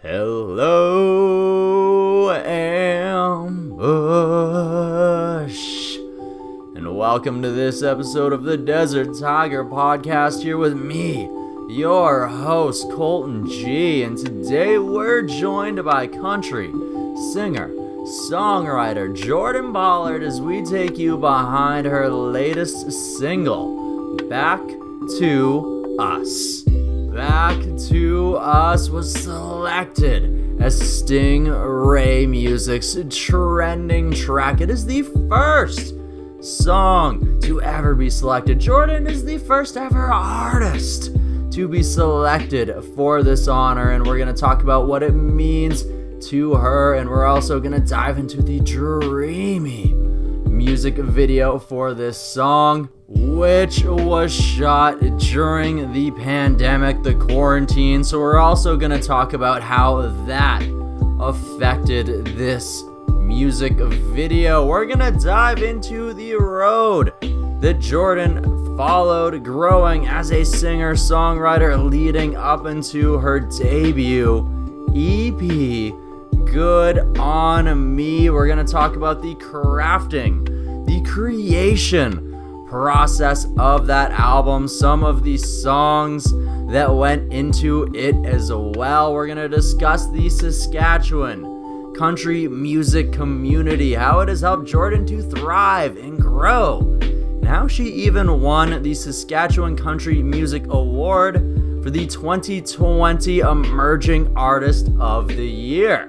Hello, Ambush, and welcome to this episode of the Desert Tiger Podcast here with me, your host, Colton G, and today we're joined by country singer, songwriter Jordyn Pollard as we take you behind her latest single, Back to Us. Back to Us was selected as Stingray Music's trending track. It is the first song to ever be selected. Jordyn is the first ever artist to be selected for this honor, and we're going to talk about what it means to her, and we're also going to dive into the dreamy music video for this song, which was shot during the pandemic, the quarantine. So we're also going to talk about how that affected this music video. We're going to dive into the road that Jordyn followed growing as a singer-songwriter leading up into her debut EP, Good On Me. We're going to talk about the crafting, the creation process of that album, some of the songs that went into it as well. We're going to discuss the Saskatchewan country music community, how it has helped Jordyn to thrive and grow, and how she even won the Saskatchewan Country Music Award for the 2020 Emerging Artist of the Year.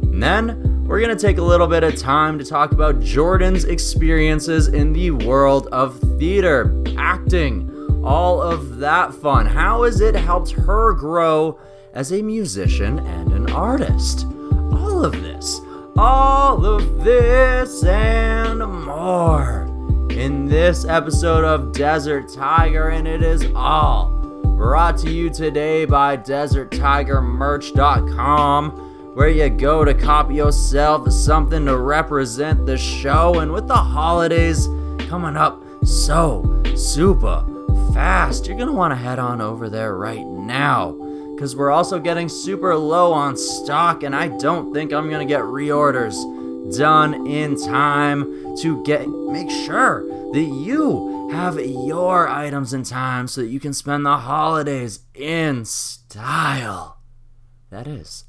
And then we're going to take a little bit of time to talk about Jordyn's experiences in the world of theater, acting, all of that fun. How has it helped her grow as a musician and an artist? All of this and more in this episode of Desert Tiger, and it is all brought to you today by DesertTigerMerch.com, where you go to copy yourself something to represent the show. And with the holidays coming up so super fast, you're gonna want to head on over there right now, because we're also getting super low on stock, and I don't think I'm gonna get reorders done in time to make sure that you have your items in time so that you can spend the holidays in style. That is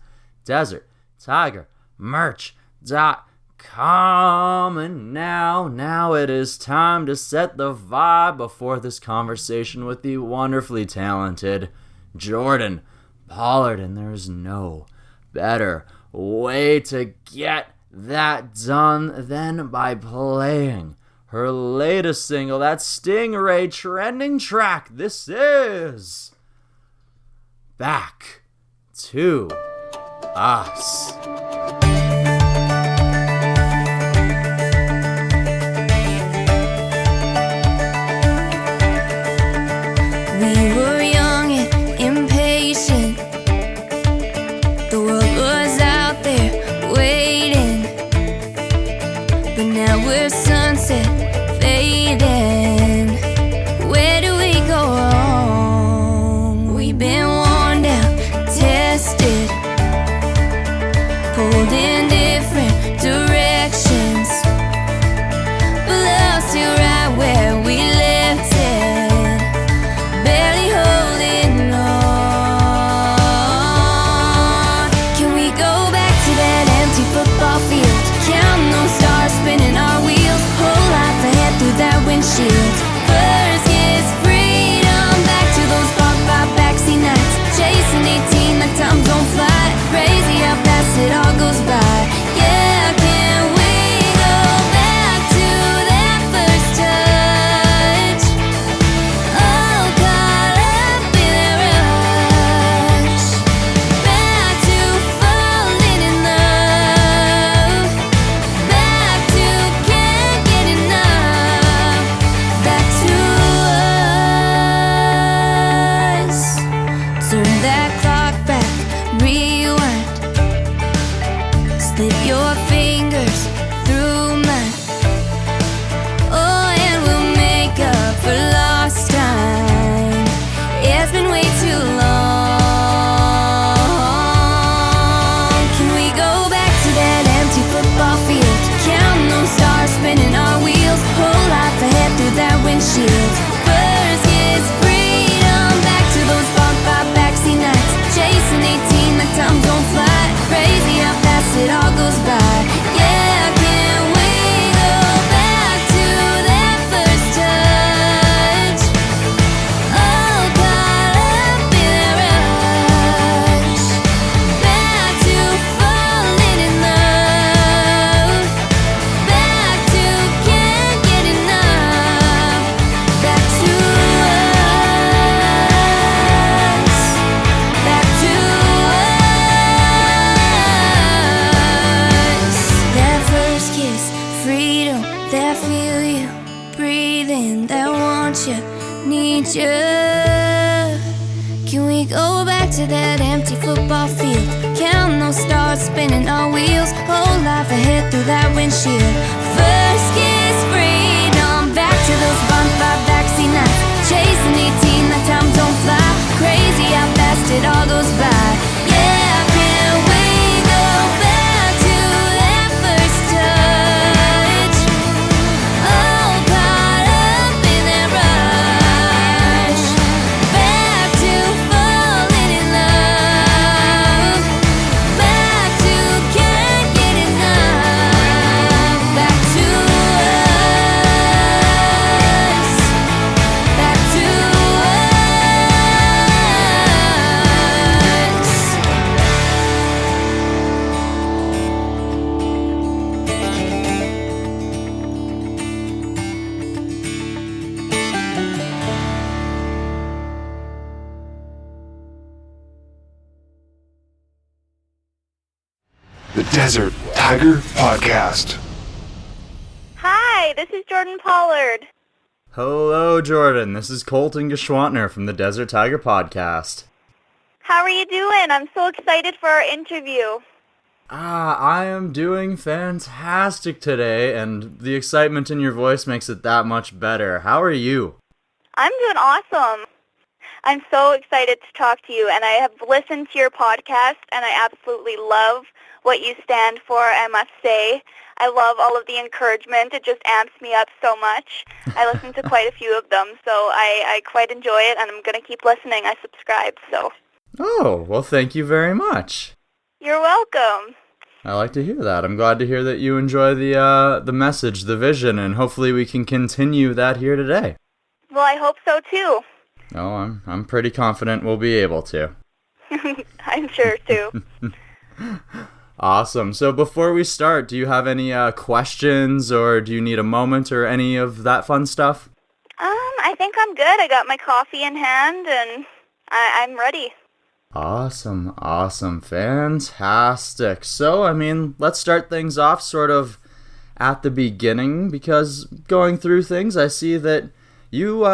DesertTigerMerch.com. And now it is time to set the vibe before this conversation with the wonderfully talented Jordyn Pollard. And there's no better way to get that done than by playing her latest single, that Stingray trending track. This is Back to Us. We were young and impatient. The world was out there waiting, but now we're sunset fading. Where do we go wrong? We've been worn down, tested, pulled in different directions, but love's still right where we left it, barely holding on. Can a hit through that windshield. First kiss, freedom. Back to those bonfire backseat nights. Chasing 18, the time don't fly. Crazy how fast it all goes by. Yeah, can we go back to that first touch? All caught up in that rush. Back to falling in love. Back to can't get enough. Back to us. Back to us. The Desert Tiger Podcast. Hi, this is Jordyn Pollard. Hello, Jordan. This is Colton Geschwantner from the Desert Tiger Podcast. How are you doing? I'm so excited for our interview. I am doing fantastic today, and the excitement in your voice makes it that much better. How are you? I'm doing awesome. I'm so excited to talk to you, and I have listened to your podcast, and I absolutely love what you stand for, I must say. I love all of the encouragement. It just amps me up so much. I listen to quite a few of them, so I quite enjoy it, and I'm going to keep listening. I subscribe, so. Oh, well, thank you very much. You're welcome. I like to hear that. I'm glad to hear that you enjoy the message, the vision, and hopefully we can continue that here today. Well, I hope so, too. Oh, I'm pretty confident we'll be able to. I'm sure, too. Awesome. So before we start, do you have any questions, or do you need a moment, or any of that fun stuff? I think I'm good. I got my coffee in hand, and I'm ready. Awesome, fantastic. So, let's start things off sort of at the beginning, because going through things, I see that you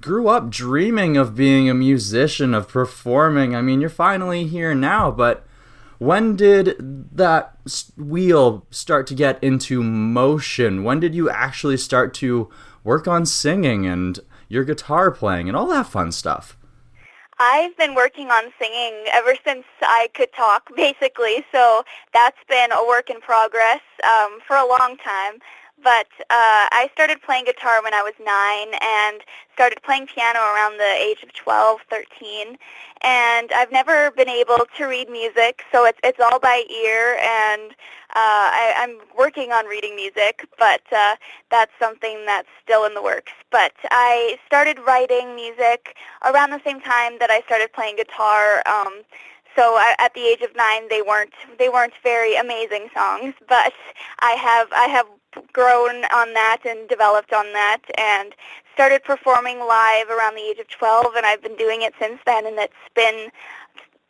grew up dreaming of being a musician, of performing. You're finally here now, but when did that wheel start to get into motion? When did you actually start to work on singing and your guitar playing and all that fun stuff? I've been working on singing ever since I could talk, basically, so that's been a work in progress for a long time. But I started playing guitar when I was 9 and started playing piano around the age of 12, 13. And I've never been able to read music, so it's all by ear, and I'm working on reading music, but that's something that's still in the works. But I started writing music around the same time that I started playing guitar. So at the age of 9, they weren't very amazing songs, but I have grown on that and developed on that and started performing live around the age of 12, and I've been doing it since then, and it's been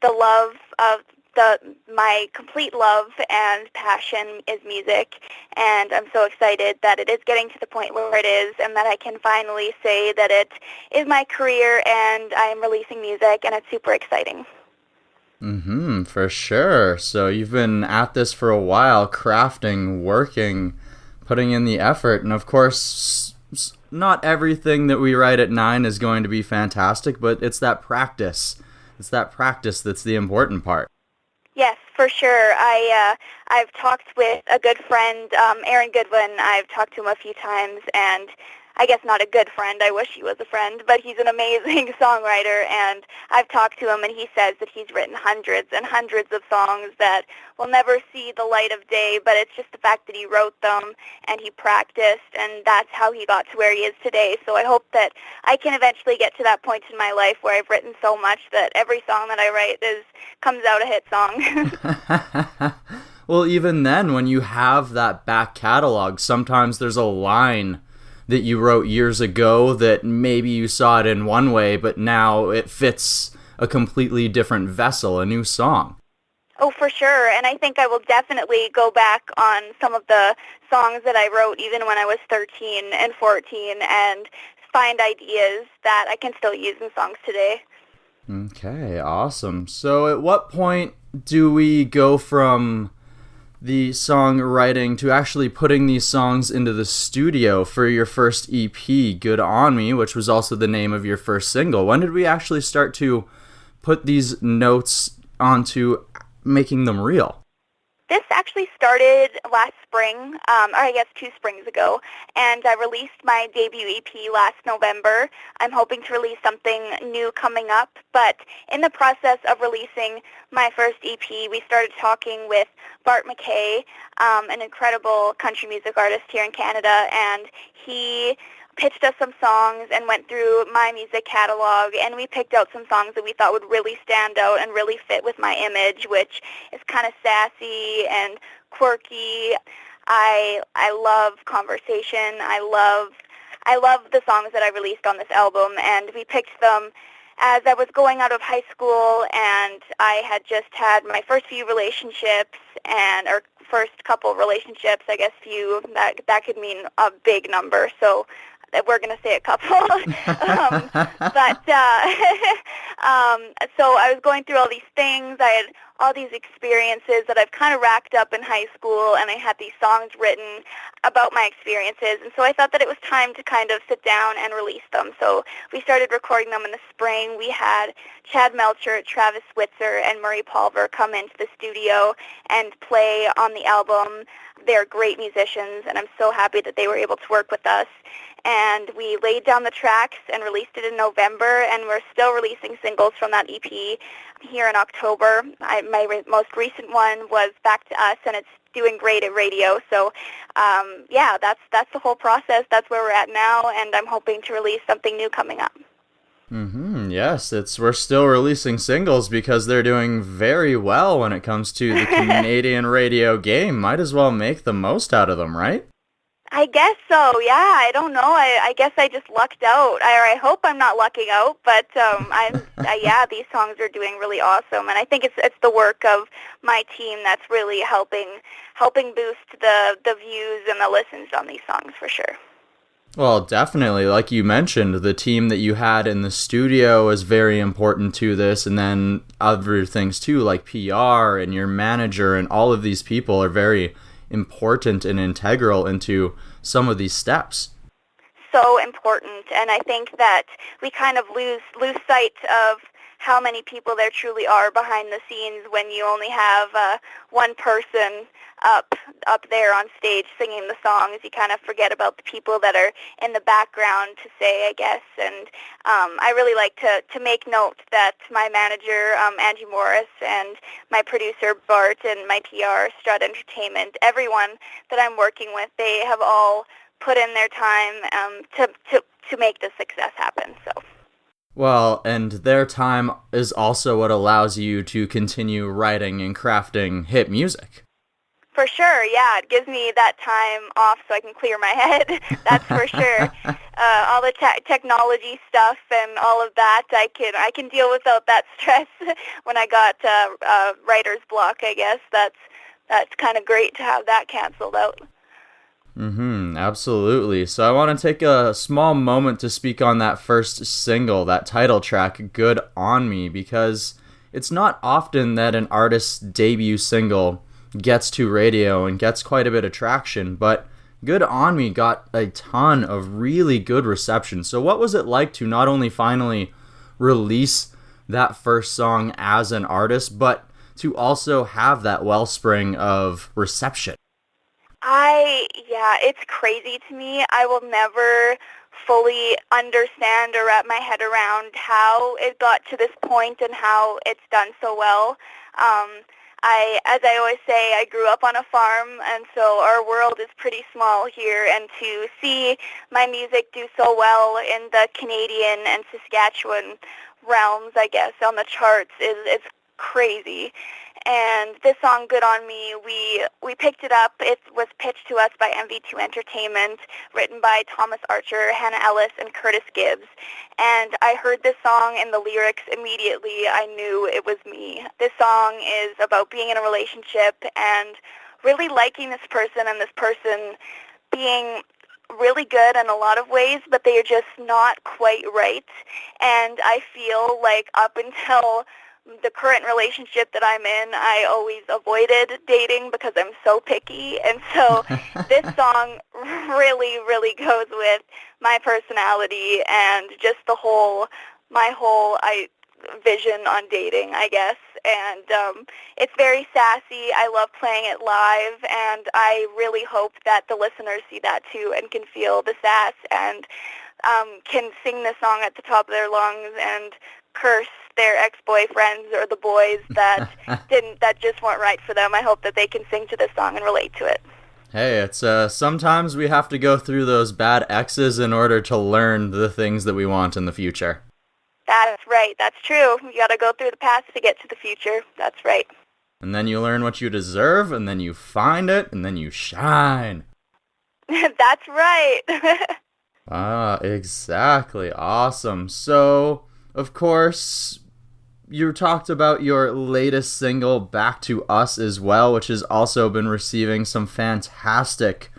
the love of my complete love and passion is music, and I'm so excited that it is getting to the point where it is, and that I can finally say that it is my career and I am releasing music, and it's super exciting. For sure. So you've been at this for a while, crafting, working, putting in the effort, and of course, not everything that we write at 9 is going to be fantastic, but it's that practice. It's that practice that's the important part. Yes, for sure. I've talked with a good friend, Aaron Goodwin. I've talked to him a few times, and I guess not a good friend. I wish he was a friend, but he's an amazing songwriter, and I've talked to him, and he says that he's written hundreds and hundreds of songs that will never see the light of day, but it's just the fact that he wrote them and he practiced, and that's how he got to where he is today. So I hope that I can eventually get to that point in my life where I've written so much that every song that I write comes out a hit song. Well, even then, when you have that back catalog, sometimes there's a line that you wrote years ago that maybe you saw it in one way, but now it fits a completely different vessel, a new song. Oh, for sure, and I think I will definitely go back on some of the songs that I wrote even when I was 13 and 14 and find ideas that I can still use in songs today. Okay, awesome. So at what point do we go from the songwriting to actually putting these songs into the studio for your first EP, Good On Me, which was also the name of your first single. When did we actually start to put these notes onto making them real? This actually started last spring, or I guess 2 springs ago, and I released my debut EP last November. I'm hoping to release something new coming up, but in the process of releasing my first EP, we started talking with Bart McKay, an incredible country music artist here in Canada, and he pitched us some songs and went through my music catalog, and we picked out some songs that we thought would really stand out and really fit with my image, which is kind of sassy and quirky. I love conversation. I love the songs that I released on this album, and we picked them as I was going out of high school, and I had just had my first few relationships, or first couple relationships, I guess few, that could mean a big number, so we're going to say a couple. So I was going through all these things. I had all these experiences that I've kind of racked up in high school, and I had these songs written about my experiences. And so I thought that it was time to kind of sit down and release them. So we started recording them in the spring. We had Chad Melcher, Travis Switzer, and Murray Pulver come into the studio and play on the album. They're great musicians, and I'm so happy that they were able to work with us. And we laid down the tracks and released it in November, and we're still releasing singles from that EP here in October. My most recent one was Back to Us, and it's doing great at radio. So, that's the whole process. That's where we're at now, and I'm hoping to release something new coming up. Yes, we're still releasing singles because they're doing very well when it comes to the Canadian radio game. Might as well make the most out of them, right? I guess so, yeah. I don't know. I guess I just lucked out. I hope I'm not lucking out, but these songs are doing really awesome, and I think it's the work of my team that's really helping boost the views and the listens on these songs for sure. Well, definitely. Like you mentioned, the team that you had in the studio is very important to this, and then other things too, like PR and your manager, and all of these people are very important and integral into some of these steps. So important, and I think that we kind of lose sight of how many people there truly are behind the scenes when you only have one person up there on stage singing the songs. You kind of forget about the people that are in the background to say, I guess. And I really like to make note that my manager, Angie Morris, and my producer, Bart, and my PR, Strut Entertainment, everyone that I'm working with, they have all put in their time to make this success happen. So. Well, and their time is also what allows you to continue writing and crafting hit music. For sure, yeah. It gives me that time off so I can clear my head. That's for sure. All the technology stuff and all of that, I can deal without that stress. When I got writer's block, I guess that's kind of great to have that canceled out. Absolutely. So I want to take a small moment to speak on that first single, that title track, Good On Me, because it's not often that an artist's debut single gets to radio and gets quite a bit of traction, but Good On Me got a ton of really good reception. So what was it like to not only finally release that first song as an artist, but to also have that wellspring of reception? It's crazy to me. I will never fully understand or wrap my head around how it got to this point and how it's done so well. As I always say, I grew up on a farm, and so our world is pretty small here, and to see my music do so well in the Canadian and Saskatchewan realms, I guess, on the charts is crazy. And this song, Good On Me, we picked it up. It was pitched to us by MV2 Entertainment, written by Thomas Archer, Hannah Ellis, and Curtis Gibbs. And I heard this song and the lyrics immediately. I knew it was me. This song is about being in a relationship and really liking this person, and this person being really good in a lot of ways, but they are just not quite right. And I feel like up until the current relationship that I'm in, I always avoided dating because I'm so picky. And so this song really, really goes with my personality and just my whole vision on dating, I guess. And it's very sassy. I love playing it live, and I really hope that the listeners see that too and can feel the sass and can sing the song at the top of their lungs and curse their ex-boyfriends or the boys that just weren't right for them. I hope that they can sing to this song and relate to it. Hey, it's sometimes we have to go through those bad exes in order to learn the things that we want in the future. That's right. That's true. You got to go through the past to get to the future. That's right. And then you learn what you deserve, and then you find it, and then you shine. That's right. Exactly. Awesome. So, of course, you talked about your latest single, Back to Us, as well, which has also been receiving some fantastic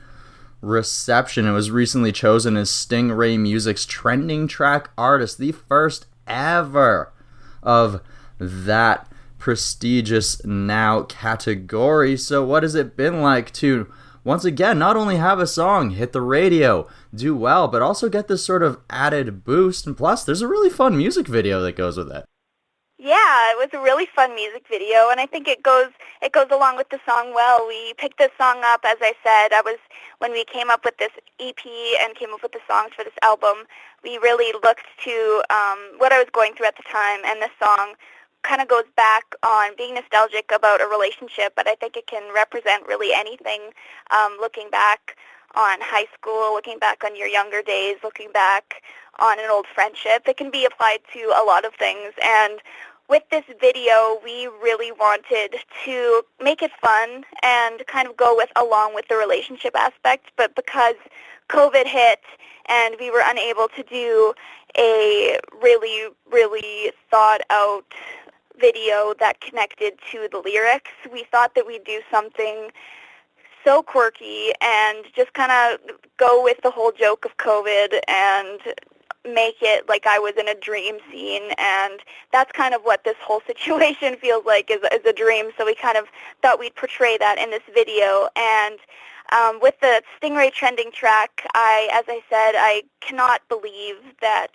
reception. It was recently chosen as Stingray Music's Trending Track Artist, the first ever of that prestigious now category. So what has it been like to, once again, not only have a song hit the radio, do well, but also get this sort of added boost? And plus, there's a really fun music video that goes with it. Yeah, it was a really fun music video, and I think it goes along with the song well. We picked this song up, as I said, when we came up with this EP and came up with the songs for this album, we really looked to what I was going through at the time, and this song kind of goes back on being nostalgic about a relationship, but I think it can represent really anything, looking back on high school, looking back on your younger days, looking back on an old friendship. It can be applied to a lot of things, and with this video, we really wanted to make it fun and kind of go along with the relationship aspect, but because COVID hit and we were unable to do a really, really thought-out video that connected to the lyrics, we thought that we'd do something so quirky and just kind of go with the whole joke of COVID and make it like I was in a dream scene, and that's kind of what this whole situation feels like, is a dream. So we kind of thought we'd portray that in this video. And with the Stingray Trending Track, as I said, I cannot believe that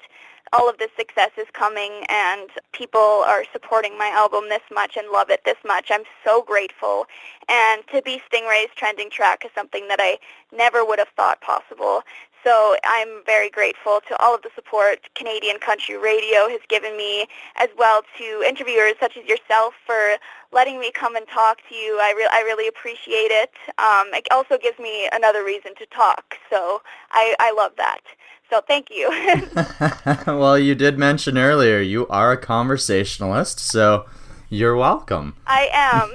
all of this success is coming and people are supporting my album this much and love it this much. I'm so grateful. And to be Stingray's Trending Track is something that I never would have thought possible. So I'm very grateful to all of the support Canadian country radio has given me, as well to interviewers such as yourself for letting me come and talk to you. I really appreciate it. It also gives me another reason to talk, so I love that. So thank you. Well, you did mention earlier you are a conversationalist, so you're welcome. I am.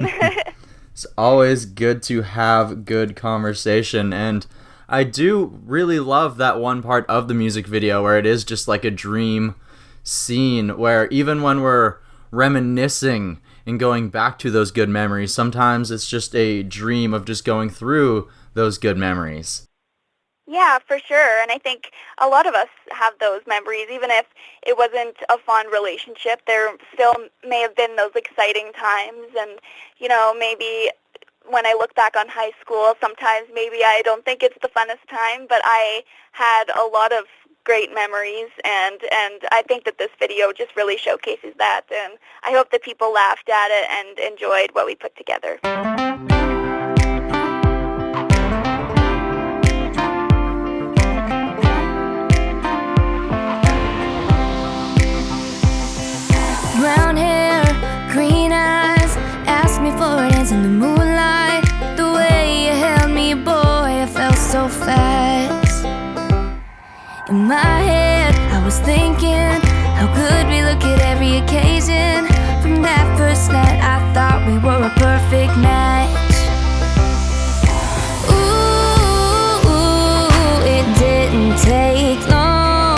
It's always good to have good conversation, and I do really love that one part of the music video where it is just like a dream scene, where even when we're reminiscing and going back to those good memories, sometimes it's just a dream of just going through those good memories. Yeah, for sure. And I think a lot of us have those memories. Even if it wasn't a fun relationship, there still may have been those exciting times. And, maybe when I look back on high school, sometimes maybe I don't think it's the funnest time, but I had a lot of great memories, and I think that this video just really showcases that. And I hope that people laughed at it and enjoyed what we put together. Brown hair, green eyes, asked me for a dance in the moonlight. The way you held me, boy, I felt so fast. In my head, I was thinking, how could we look at every occasion? From that first night, I thought we were a perfect match. Ooh, it didn't take long.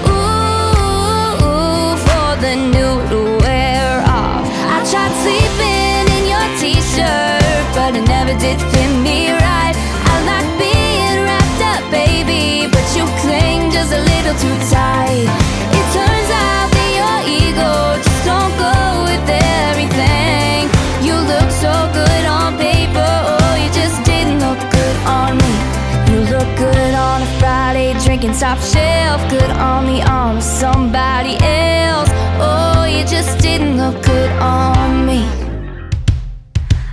Ooh, for the new to wear off. I tried sleeping in your t-shirt, but it never did fit me right. I like being wrapped up, baby, but you cling just a little too tight. It turns out that your ego just don't go with it. top shelf could only honor somebody else. Oh, you just didn't look good on me.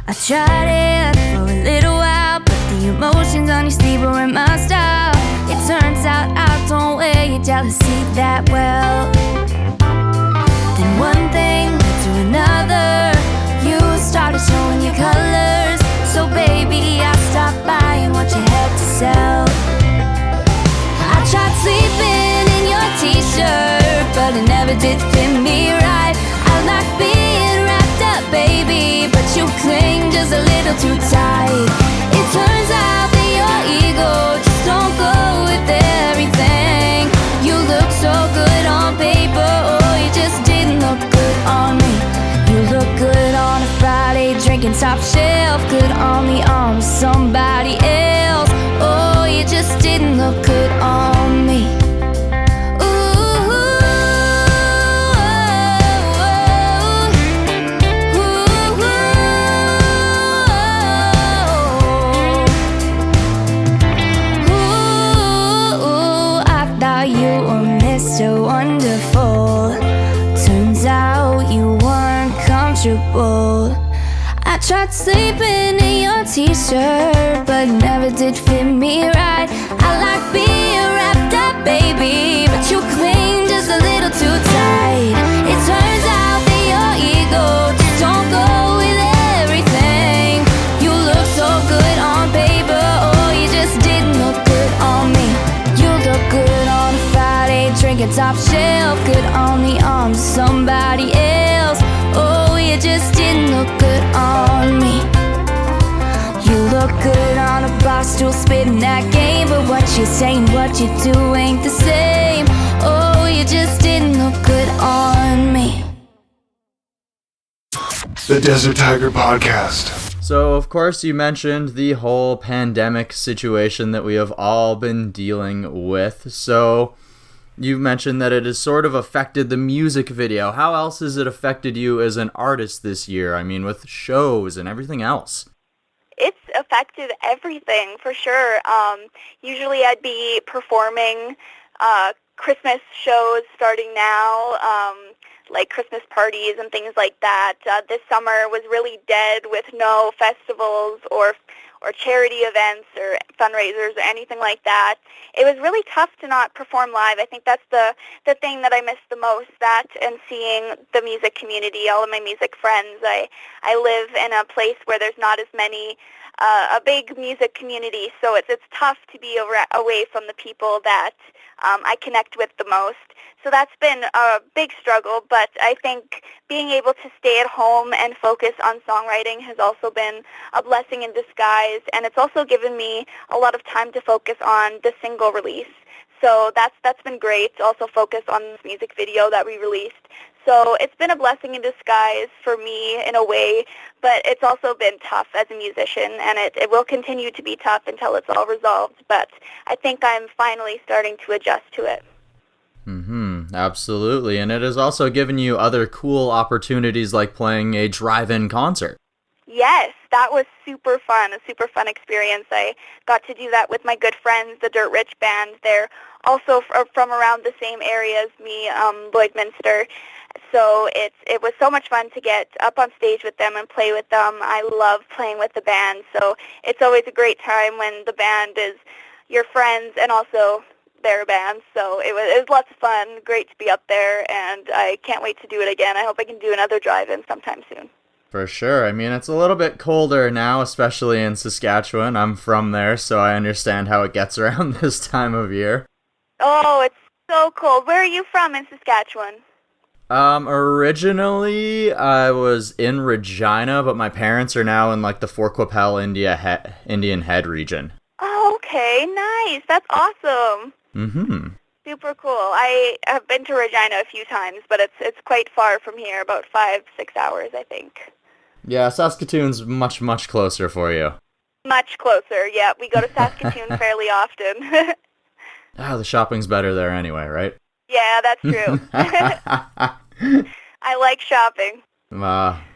I tried it for a little while, but the emotions on your sleeve weren't my style. It turns out I don't wear your jealousy that well. Then one thing led to another. You started showing your colors. So baby, I stopped buying what you had to sell. I tried sleeping in your t-shirt, but it never did fit me right. I like being wrapped up, baby, but you cling just a little too tight. It turns out that your ego just don't go with everything. You look so good on paper, oh, you just didn't look good on me. You look good on a Friday, drinking top shelf, could only honor somebody else. Oh, you just didn't look good on me. So wonderful. Turns out you weren't comfortable. I tried sleeping in your t-shirt, but it never did fit me right. I like being wrapped up, baby, but you cling just a little too tight. It turns out that your ego just don't go with everything. You look so good on paper, oh, you just didn't look good on me. You look good on a Friday, drinking top shelf, could only honor somebody else. Oh, you just didn't look good on me. You look good on a bar stool, spitting that game, but what you're saying, what you do ain't the same. Oh, you just didn't look good on me. The Desert Tiger Podcast. So, of course, you mentioned the whole pandemic situation that we have all been dealing with. So, you mentioned that it has sort of affected the music video. How else has it affected you as an artist this year? I mean, with shows and everything else. It's affected everything, for sure. Usually I'd be performing Christmas shows starting now, like Christmas parties and things like that. This summer was really dead with no festivals or charity events or fundraisers or anything like that. It was really tough to not perform live. I think that's the thing that I miss the most, that and seeing the music community, all of my music friends. I live in a place where there's not as many, a big music community, so it's tough to be away from the people that I connect with the most. So that's been a big struggle, but I think being able to stay at home and focus on songwriting has also been a blessing in disguise, and it's also given me a lot of time to focus on the single release. So that's been great to also focus on this music video that we released. So it's been a blessing in disguise for me in a way, but it's also been tough as a musician, and it will continue to be tough until it's all resolved. But I think I'm finally starting to adjust to it. Absolutely. And it has also given you other cool opportunities like playing a drive-in concert. Yes, that was super fun, a super fun experience. I got to do that with my good friends, the Dirt Rich Band. They're also from around the same area as me, Lloydminster. So it was so much fun to get up on stage with them and play with them. I love playing with the band, so it's always a great time when the band is your friends and also their band. So it was lots of fun, great to be up there, and I can't wait to do it again. I hope I can do another drive-in sometime soon. For sure. I mean, it's a little bit colder now, especially in Saskatchewan. I'm from there, so I understand how it gets around this time of year. Oh, it's so cold. Where are you from in Saskatchewan? Originally, I was in Regina, but my parents are now in, like, the Fort Qu'Appelle, Indian Head region. Oh, okay. Nice. That's awesome. Super cool. I have been to Regina a few times, but it's quite far from here, about 5-6 hours, I think. Yeah, Saskatoon's much, much closer for you. Much closer, yeah. We go to Saskatoon fairly often. The shopping's better there anyway, right? Yeah, that's true. I like shopping.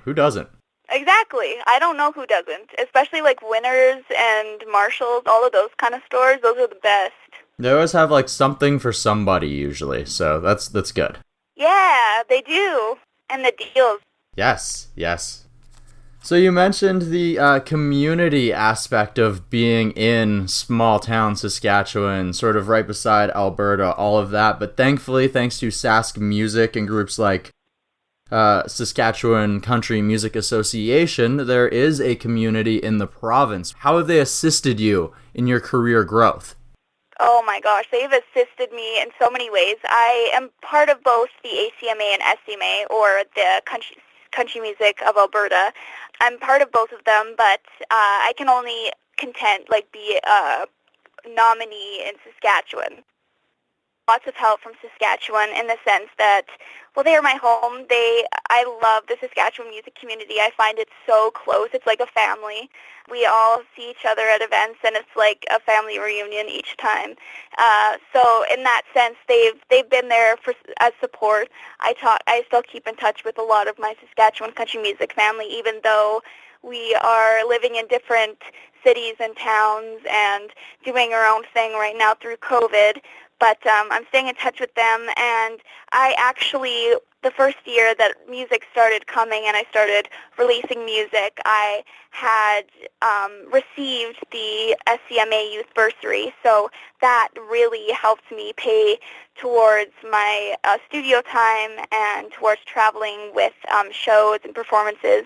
Who doesn't? Exactly. I don't know who doesn't, especially like Winners and Marshalls, all of those kind of stores. Those are the best. They always have like something for somebody usually, so that's good. Yeah, they do. And the deals. Yes, yes. So you mentioned the community aspect of being in small town Saskatchewan, sort of right beside Alberta, all of that. But thankfully, thanks to Sask Music and groups like Saskatchewan Country Music Association, there is a community in the province. How have they assisted you in your career growth? Oh my gosh, they've assisted me in so many ways. I am part of both the ACMA and SMA, or the Country Music of Alberta. I'm part of both of them, but I can only be a nominee in Saskatchewan. Lots of help from Saskatchewan in the sense that, well, they are my home. I love the Saskatchewan music community. I find it so close. It's like a family. We all see each other at events, and it's like a family reunion each time. So in that sense, they've been there as support. I still keep in touch with a lot of my Saskatchewan country music family, even though we are living in different cities and towns and doing our own thing right now through COVID. But I'm staying in touch with them, and I actually, the first year that music started coming and I started releasing music, I had received the SCMA Youth Bursary, so that really helped me pay towards my studio time and towards traveling with shows and performances.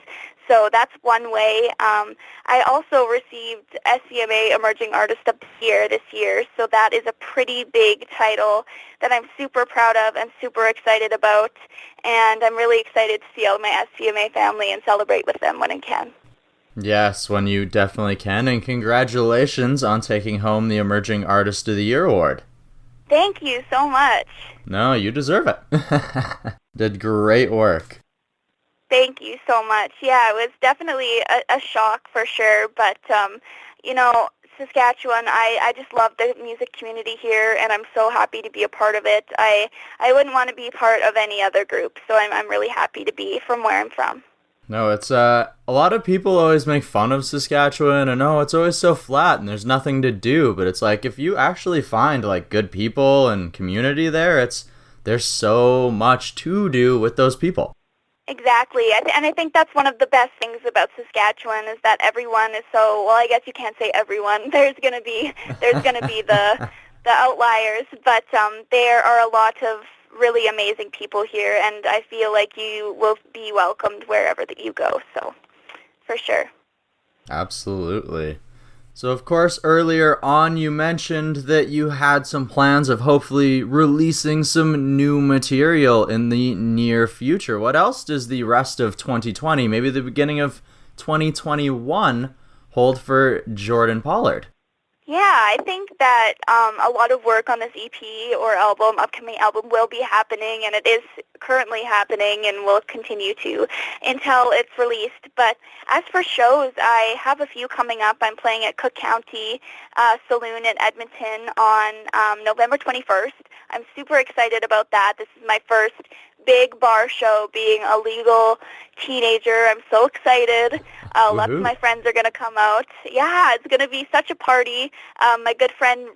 So that's one way. I also received SCMA Emerging Artist of the Year this year, so that is a pretty big title that I'm super proud of and super excited about, and I'm really excited to see all my SCMA family and celebrate with them when I can. Yes, when you definitely can, and congratulations on taking home the Emerging Artist of the Year award. Thank you so much. No, you deserve it. Did great work. Thank you so much. Yeah, it was definitely a shock for sure, but, Saskatchewan, I just love the music community here, and I'm so happy to be a part of it. I wouldn't want to be part of any other group, so I'm really happy to be from where I'm from. No, it's, a lot of people always make fun of Saskatchewan, and it's always so flat, and there's nothing to do, but it's like, if you actually find, like, good people and community there, there's so much to do with those people. Exactly, and I think that's one of the best things about Saskatchewan is that everyone is so, well, I guess you can't say everyone. There's gonna be the outliers, but there are a lot of really amazing people here, and I feel like you will be welcomed wherever that you go. So, for sure. Absolutely. So, of course, earlier on you mentioned that you had some plans of hopefully releasing some new material in the near future. What else does the rest of 2020, maybe the beginning of 2021, hold for Jordyn Pollard? Yeah, I think that a lot of work on this EP or upcoming album will be happening, and it is currently happening and will continue to until it's released. But as for shows, I have a few coming up. I'm playing at Cook County Saloon in Edmonton on November 21st. I'm super excited about that. This is my first big bar show being a legal teenager. I'm so excited. Lots of my friends are going to come out. Yeah, it's going to be such a party. My good friends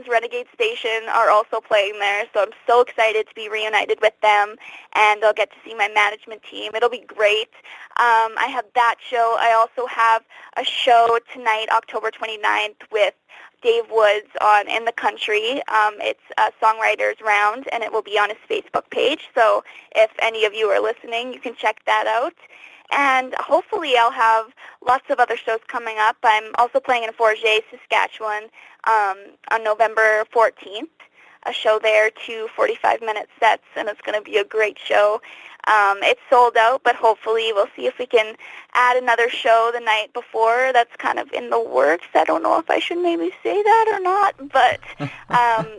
Renegade Station are also playing there, so I'm so excited to be reunited with them, and I'll get to see my management team. It'll be great. I have that show. I also have a show tonight, October 29th, with Dave Woods on In the Country. It's a Songwriter's Round, and it will be on his Facebook page. So if any of you are listening, you can check that out. And hopefully I'll have lots of other shows coming up. I'm also playing in Forget, Saskatchewan on November 14th. A show there, 2 45-minute sets, and it's going to be a great show. It's sold out, but hopefully we'll see if we can add another show the night before. That's kind of in the works. I don't know if I should maybe say that or not, but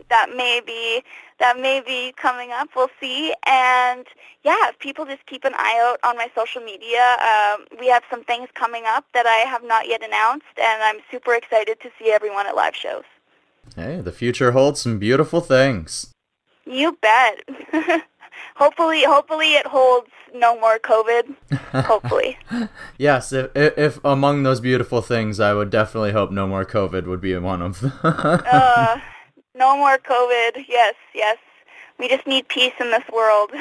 that may be coming up. We'll see. And yeah, if people just keep an eye out on my social media, we have some things coming up that I have not yet announced, and I'm super excited to see everyone at live shows. Hey, the future holds some beautiful things. You bet. Hopefully it holds no more COVID, hopefully. Yes, if among those beautiful things, I would definitely hope no more COVID would be one of them. No more COVID, yes. We just need peace in this world.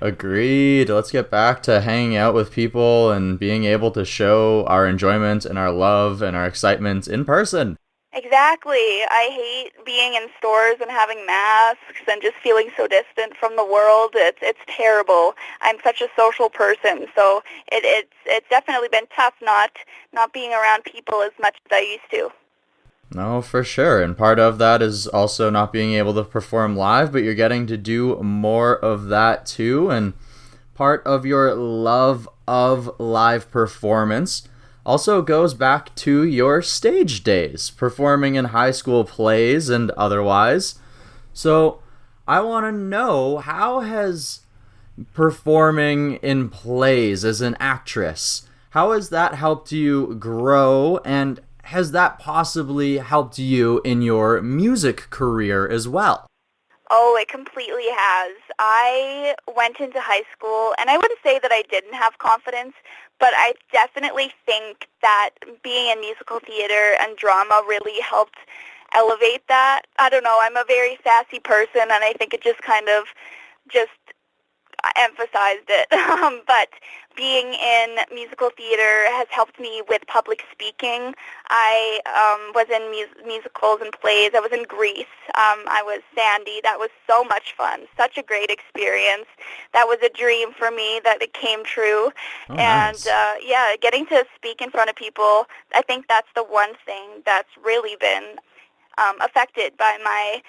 Agreed. Let's get back to hanging out with people and being able to show our enjoyment and our love and our excitement in person. Exactly. I hate being in stores and having masks and just feeling so distant from the world. It's terrible. I'm such a social person, so it's definitely been tough not being around people as much as I used to. No, for sure. And part of that is also not being able to perform live, but you're getting to do more of that too. And part of your love of live performance also goes back to your stage days, performing in high school plays and otherwise. So I want to know, how has performing in plays as an actress, how has that helped you grow, and has that possibly helped you in your music career as well? Oh, it completely has. I went into high school, and I wouldn't say that I didn't have confidence, but I definitely think that being in musical theater and drama really helped elevate that. I don't know, I'm a very sassy person, and I think it just kind of just emphasized it. But being in musical theater has helped me with public speaking. I was in musicals and plays. I was in Grease. I was Sandy. That was so much fun. Such a great experience. That was a dream for me that it came true. Oh, and nice. Getting to speak in front of people, I think that's the one thing that's really been affected by my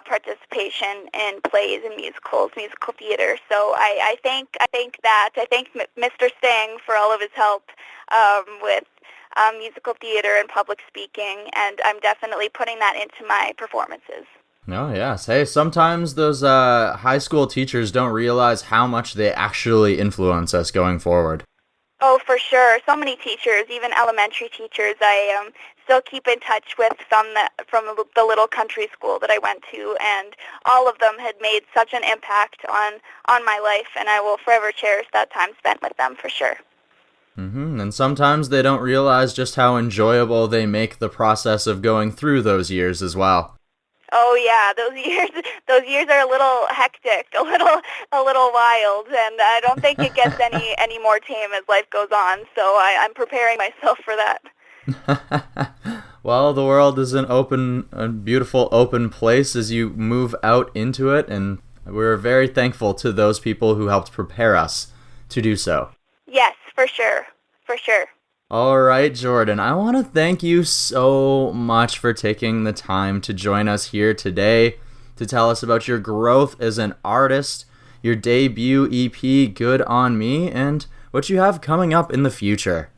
participation in plays and musicals, musical theater. So I thank Mr. Sting for all of his help with musical theater and public speaking, and I'm definitely putting that into my performances. Oh, yes. Hey, sometimes those high school teachers don't realize how much they actually influence us going forward. Oh, for sure. So many teachers, even elementary teachers. I still keep in touch with from the little country school that I went to, and all of them had made such an impact on my life, and I will forever cherish that time spent with them for sure. Mm-hmm. And sometimes they don't realize just how enjoyable they make the process of going through those years as well. Oh yeah, those years are a little hectic, a little wild, and I don't think it gets any more tame as life goes on. So I'm preparing myself for that. Well, the world is a beautiful open place as you move out into it, and we're very thankful to those people who helped prepare us to do so. Yes, for sure. All right, Jordyn, I want to thank you so much for taking the time to join us here today to tell us about your growth as an artist, your debut EP, Good On Me, and what you have coming up in the future.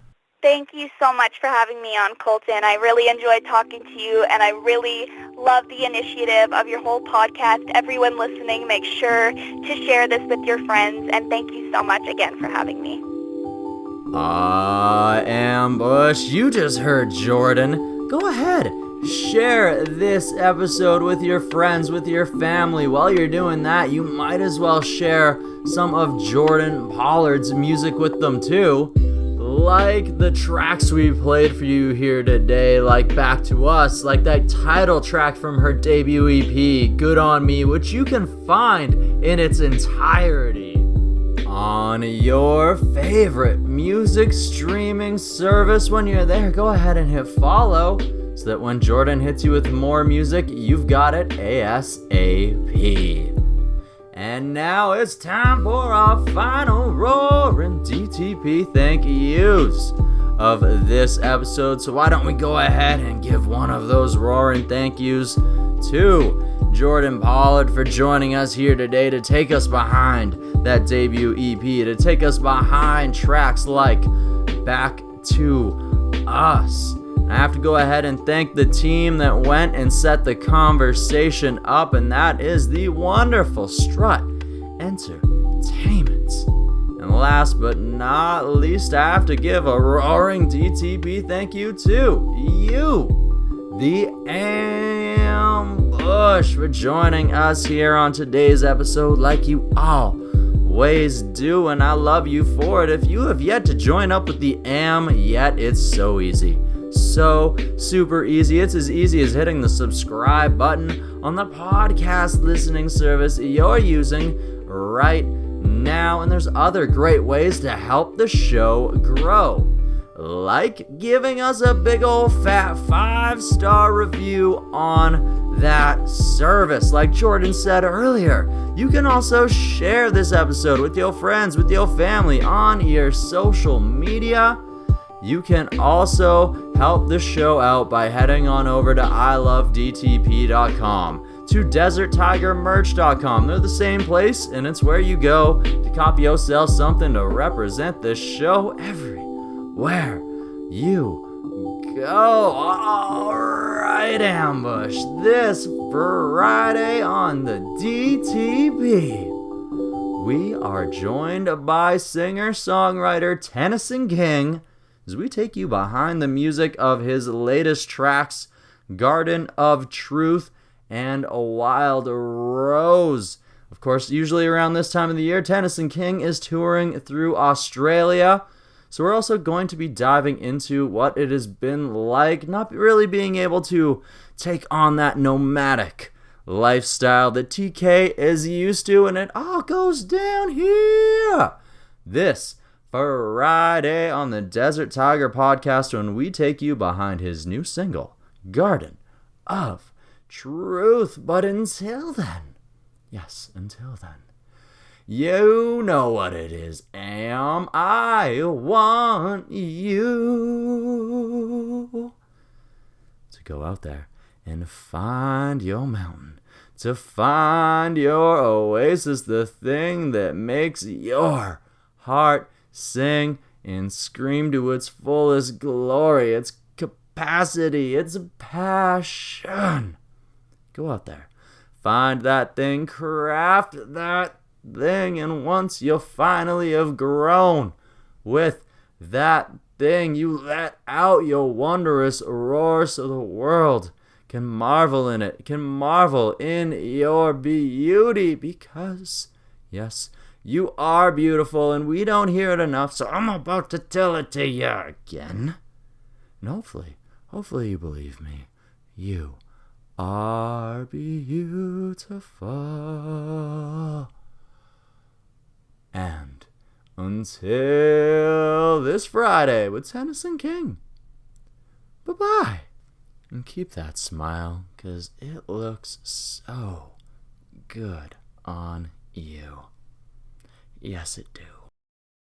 Thank you so much for having me on, Colton. I really enjoyed talking to you, and I really love the initiative of your whole podcast. Everyone listening, make sure to share this with your friends, and thank you so much again for having me. Ambush, you just heard Jordyn. Go ahead, share this episode with your friends, with your family. While you're doing that, you might as well share some of Jordyn Pollard's music with them too. Like the tracks we played for you here today, like Back to Us, like that title track from her debut EP, Good On Me, which you can find in its entirety on your favorite music streaming service. When you're there, go ahead and hit follow so that when Jordyn hits you with more music, you've got it ASAP. And now it's time for our final roaring DTP thank yous of this episode. So why don't we go ahead and give one of those roaring thank yous to Jordyn Pollard for joining us here today to take us behind that debut EP, to take us behind tracks like Back to Us. I have to go ahead and thank the team that went and set the conversation up, and that is the wonderful Strut Entertainment. And last but not least, I have to give a roaring DTP thank you to you, the Ambush, for joining us here on today's episode like you all always do, and I love you for it. If you have yet to join up with the yet, it's so easy. So super easy. It's as easy as hitting the subscribe button on the podcast listening service you're using right now. And there's other great ways to help the show grow, like giving us a big old fat 5-star review on that service. Like Jordyn said earlier, you can also share this episode with your friends, with your family, on your social media. You can also help the show out by heading on over to ilovedtp.com, to deserttigermerch.com. They're the same place, and it's where you go to copy yourself something to represent the show everywhere you go. Alright, Ambush, this Friday on the DTP, we are joined by singer-songwriter Tennyson King as we take you behind the music of his latest tracks, Garden of Truth and A Wild Rose. Of course, usually around this time of the year, Tennyson King is touring through Australia. So we're also going to be diving into what it has been like not really being able to take on that nomadic lifestyle that TK is used to, and it all goes down here this Friday on the Desert Tiger podcast, when we take you behind his new single, Garden of Truth. But until then, yes, until then, you know what it is, I want you to go out there and find your mountain, to find your oasis, the thing that makes your heart sing and scream to its fullest glory, its capacity, its passion. Go out there, find that thing, craft that thing, and once you finally have grown with that thing, you let out your wondrous roar so the world can marvel in it, can marvel in your beauty, because, yes, you are beautiful, and we don't hear it enough, so I'm about to tell it to you again. And hopefully you believe me. You are beautiful. And until this Friday with Tennyson King, bye-bye. And keep that smile, 'cause it looks so good on you. Yes, it do.